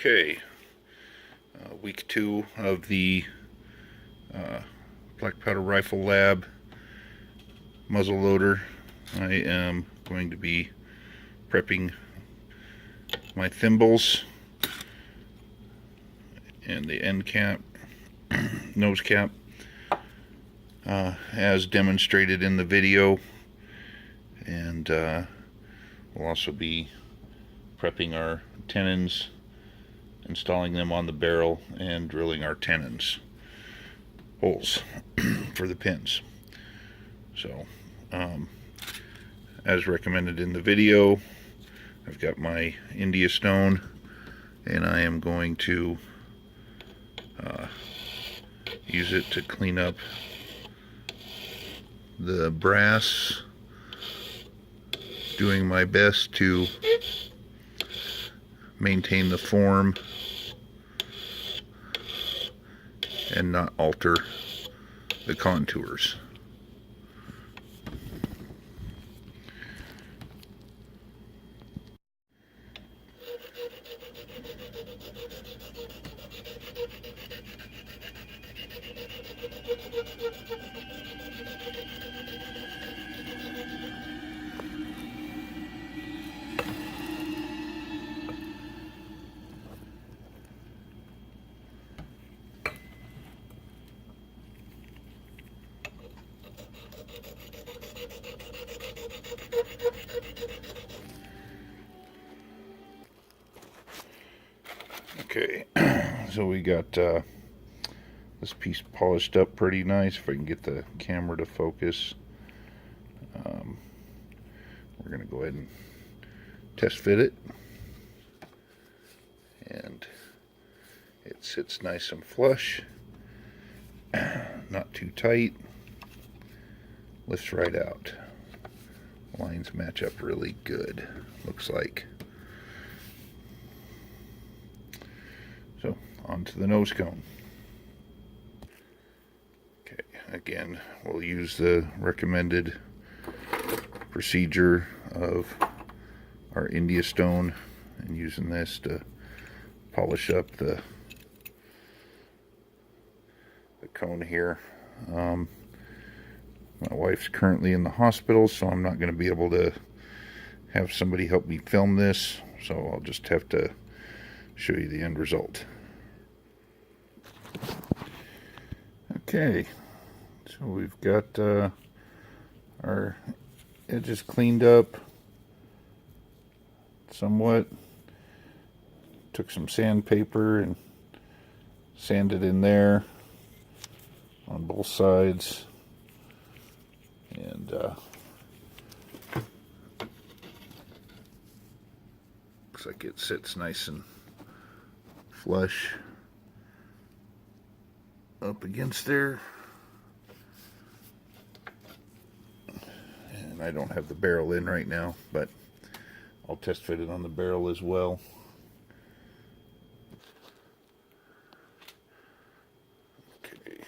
Okay, week 2 of the Blackpowder Rifle Lab muzzle loader. I am going to be prepping my thimbles and the end cap, nose cap, as demonstrated in the video, and we'll also be prepping our tenons, installing them on the barrel, and drilling our tenons holes for the pins. So as recommended in the video, I've got my India stone, and I am going to use it to clean up the brass, doing my best to maintain the form and not alter the contours. Okay, so we got this piece polished up pretty nice. If I can get the camera to focus, we're going to go ahead and test fit it, and it sits nice and flush, not too tight, lifts right out. Lines match up really good, looks like. So, onto the nose cone. Okay, again, we'll use the recommended procedure of our India stone, and using this to polish up the cone here. My wife's currently in the hospital, so I'm not going to be able to have somebody help me film this, so I'll just have to show you the end result. Okay, so we've got our edges cleaned up somewhat. Took some sandpaper and sanded in there on both sides, and looks like it sits nice and flush up against there. And I don't have the barrel in right now, but I'll test fit it on the barrel as well. Okay,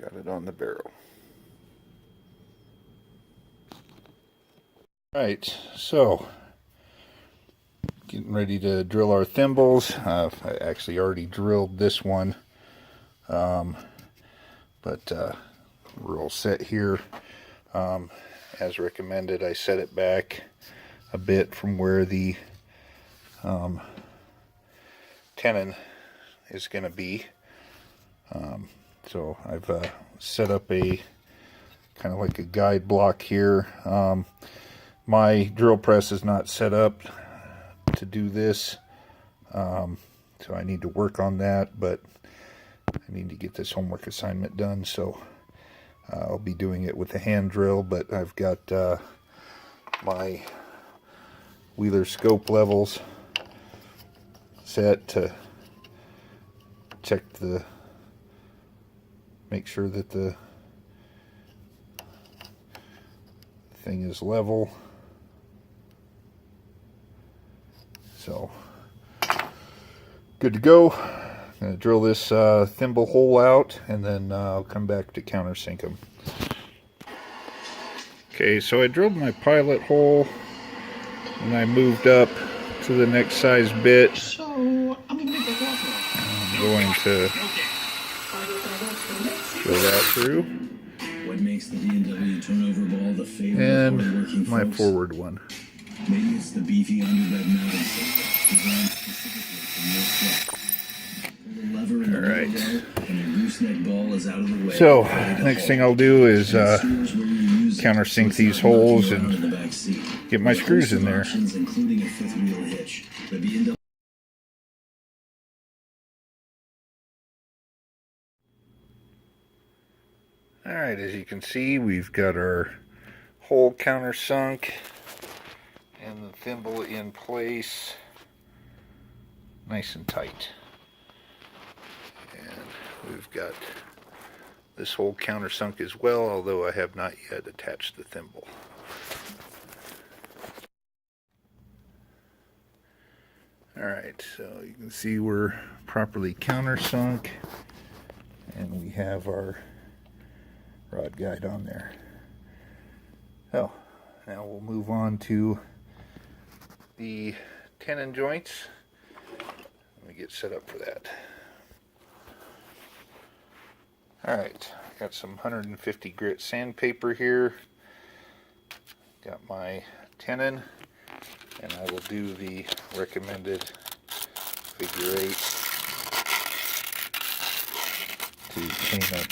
got it on the barrel. Right, so getting ready to drill our thimbles. I actually already drilled this one, but we're all set here. As recommended, I set it back a bit from where the tenon is going to be. So I've set up a kind of like a guide block here. My drill press is not set up to do this, so I need to work on that, but I need to get this homework assignment done, so I'll be doing it with a hand drill. But I've got my Wheeler scope levels set to check make sure that the thing is level. So, good to go. I'm going to drill this thimble hole out, and then I'll come back to countersink them. Okay, so I drilled my pilot hole, and I moved up to the next size bit. So, I'm going to throw that through. What makes the B&W turnover ball the favorite and of hardworking my folks? forward one. Maybe it's the beefy underbed mounting system, designed specifically for your lever in the Alright. and your gooseneck ball is out of the way. So, next thing I'll do is countersink these holes and get my screws in there. Including a fifth wheel hitch. The B&W. Alright, as you can see, we've got our hole countersunk and the thimble in place nice and tight. And we've got this hole countersunk as well, although I have not yet attached the thimble. Alright, so you can see we're properly countersunk and we have our rod guide on there. So now we'll move on to the tenon joints. Let me get set up for that. Alright, got some 150 grit sandpaper here. Got my tenon, and I will do the recommended figure 8 to clean up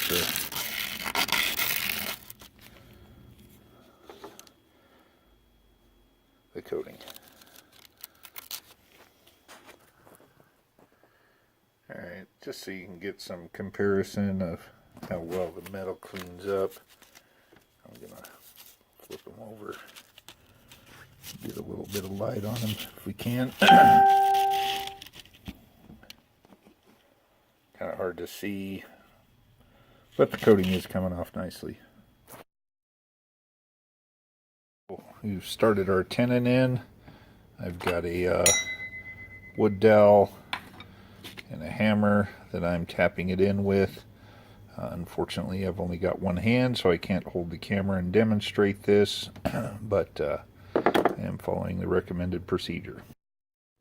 the coating. Alright, just so you can get some comparison of how well the metal cleans up, I'm going to flip them over, get a little bit of light on them if we can. Kind of hard to see, but the coating is coming off nicely. We've started our tenon in. I've got a wood dowel and a hammer that I'm tapping it in with. Unfortunately, I've only got one hand, so I can't hold the camera and demonstrate this, but I am following the recommended procedure.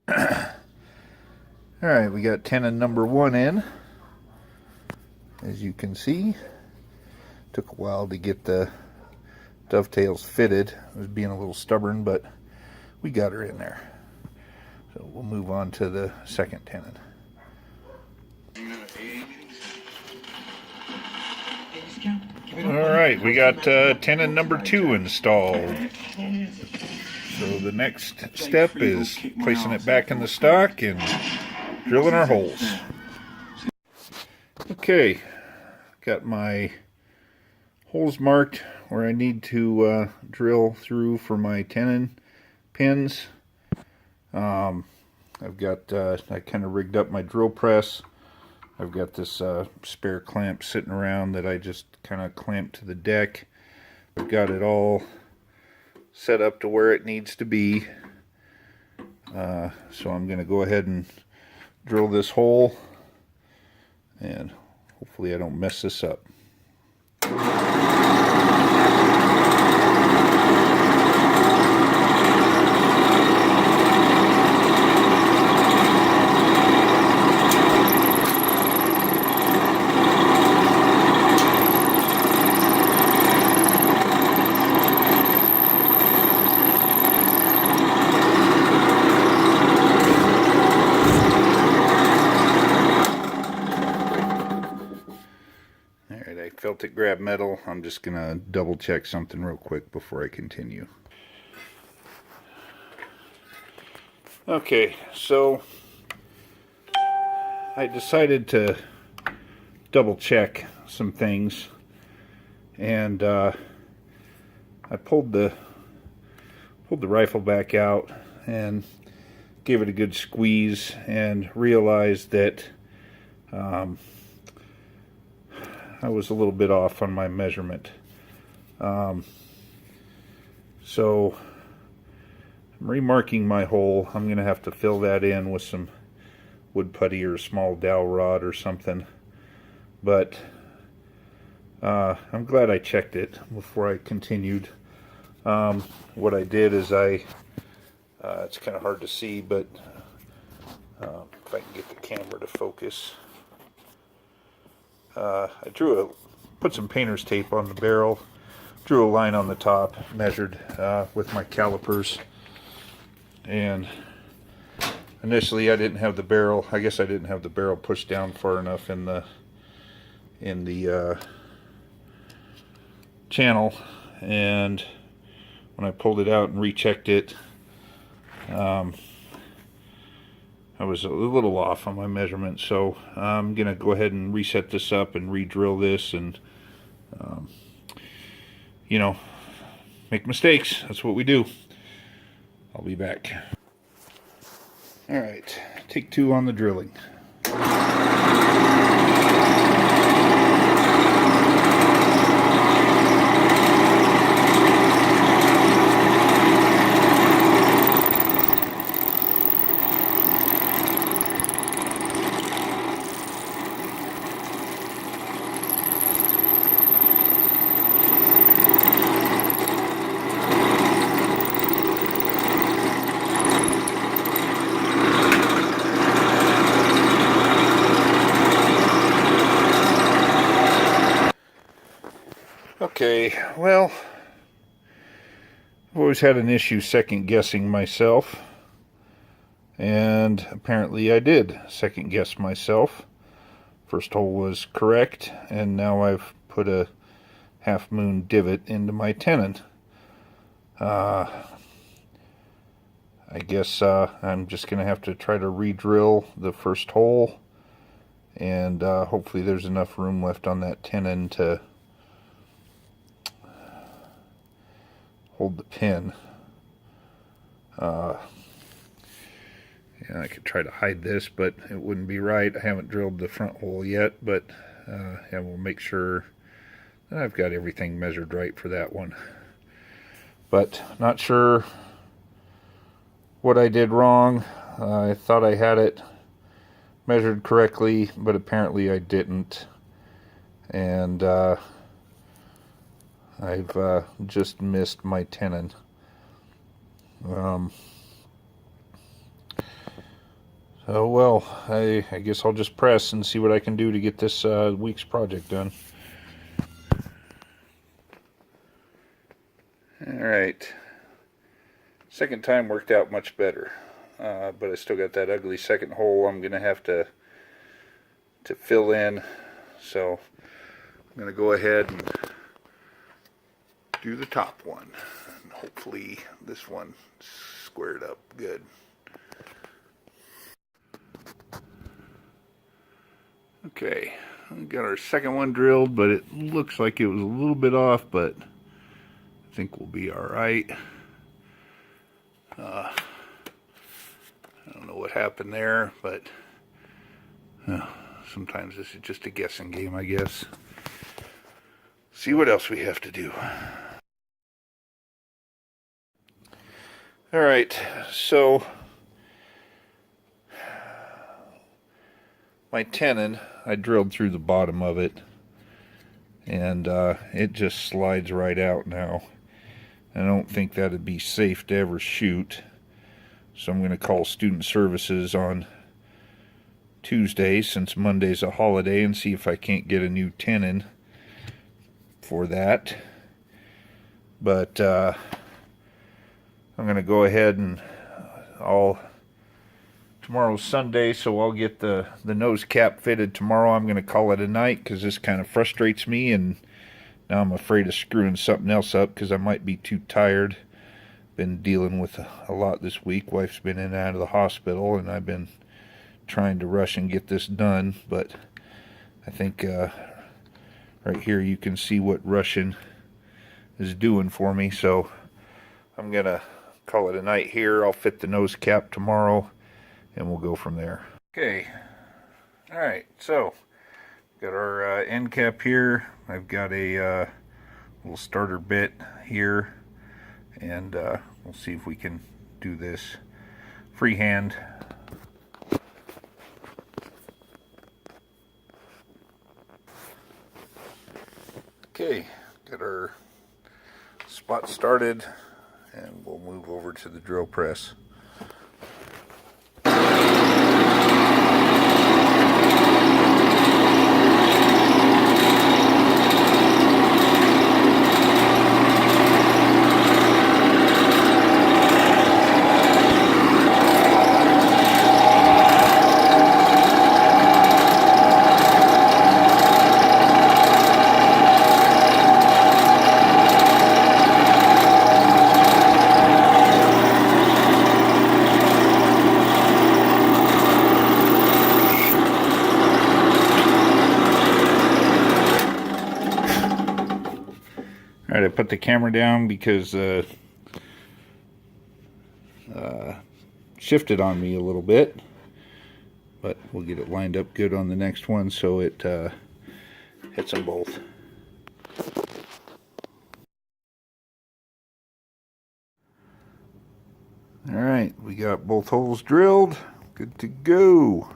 Alright, we got tenon number 1 in. As you can see, took a while to get the dovetails fitted. I was being a little stubborn, but we got her in there. So we'll move on to the second tenon. Alright, we got tenon number 2 installed. So the next step is placing it back in the stock and drilling our holes. Okay, got my holes marked where I need to drill through for my tenon pins. I've got, I kind of rigged up my drill press. I've got this spare clamp sitting around that I just kind of clamped to the deck. I've got it all set up to where it needs to be. So I'm going to go ahead and drill this hole, and hopefully I don't mess this up. Alright, I felt it grab metal. I'm just going to double check something real quick before I continue. Okay, so I decided to double check some things, and I pulled the rifle back out and gave it a good squeeze and realized that I was a little bit off on my measurement. So I'm remarking my hole. I'm going to have to fill that in with some wood putty or a small dowel rod or something. But I'm glad I checked it before I continued. What I did is I It's kind of hard to see, but if I can get the camera to focus. I put some painter's tape on the barrel, drew a line on the top, measured with my calipers, and initially I didn't have the barrel, I guess I didn't have the barrel pushed down far enough in the channel, and when I pulled it out and rechecked it, I was a little off on my measurement, so I'm gonna go ahead and reset this up and re-drill this, and you know, make mistakes. That's what we do. I'll be back. Alright, take 2 on the drilling. Okay, well, I've always had an issue second guessing myself, and apparently I did second guess myself. First hole was correct, and now I've put a half moon divot into my tenon. I guess I'm just gonna have to try to re-drill the first hole, and hopefully there's enough room left on that tenon to hold the pin. Yeah, I could try to hide this, but it wouldn't be right. I haven't drilled the front hole yet, but yeah, we'll make sure that I've got everything measured right for that one. But not sure what I did wrong. I thought I had it measured correctly, but apparently I didn't. And I've just missed my tenon. So, well, I guess I'll just press and see what I can do to get this week's project done. Alright. Second time worked out much better. But I still got that ugly second hole I'm going to have to fill in. So, I'm going to go ahead and do the top one. And hopefully this one squared up good. Okay, we got our second one drilled, but it looks like it was a little bit off, but I think we'll be alright. I don't know what happened there, but sometimes this is just a guessing game, I guess. See what else we have to do. Alright, so my tenon, I drilled through the bottom of it, and it just slides right out now. I don't think that'd be safe to ever shoot, so I'm going to call student services on Tuesday, since Monday's a holiday, and see if I can't get a new tenon for that. But I'm going to go ahead and tomorrow's Sunday, so I'll get the nose cap fitted tomorrow. I'm going to call it a night because this kind of frustrates me, and now I'm afraid of screwing something else up because I might be too tired. Been dealing with a lot this week. Wife's been in and out of the hospital, and I've been trying to rush and get this done, but I think right here you can see what rushing is doing for me, so I'm going to call it a night here. I'll fit the nose cap tomorrow, and we'll go from there. Okay, alright, so got our end cap here. I've got a little starter bit here, and we'll see if we can do this freehand. Okay, got our spot started, and we'll move over to the drill press. the camera down because shifted on me a little bit, but we'll get it lined up good on the next one so it hits them both. Alright, we got both holes drilled. Good to go.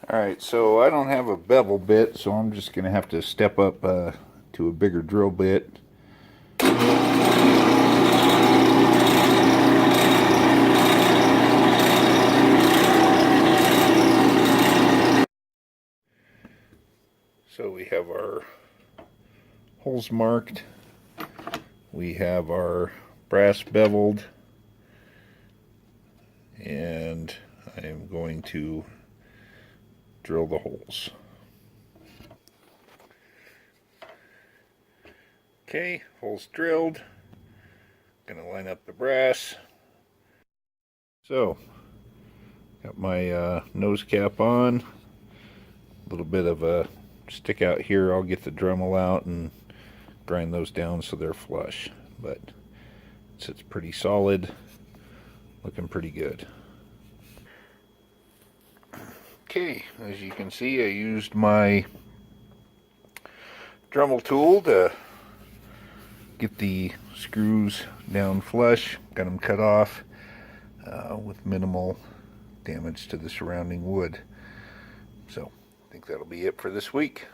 Alright, so I don't have a bevel bit, so I'm just going to have to step up to a bigger drill bit. So we have our holes marked. We have our brass beveled, and I am going to drill the holes. Okay, holes drilled. Gonna line up the brass. So, got my nose cap on. A little bit of a stick out here. I'll get the Dremel out and grind those down so they're flush, but it's pretty solid, looking pretty good. Okay, as you can see, I used my Dremel tool to get the screws down flush, got them cut off with minimal damage to the surrounding wood. So I think that'll be it for this week.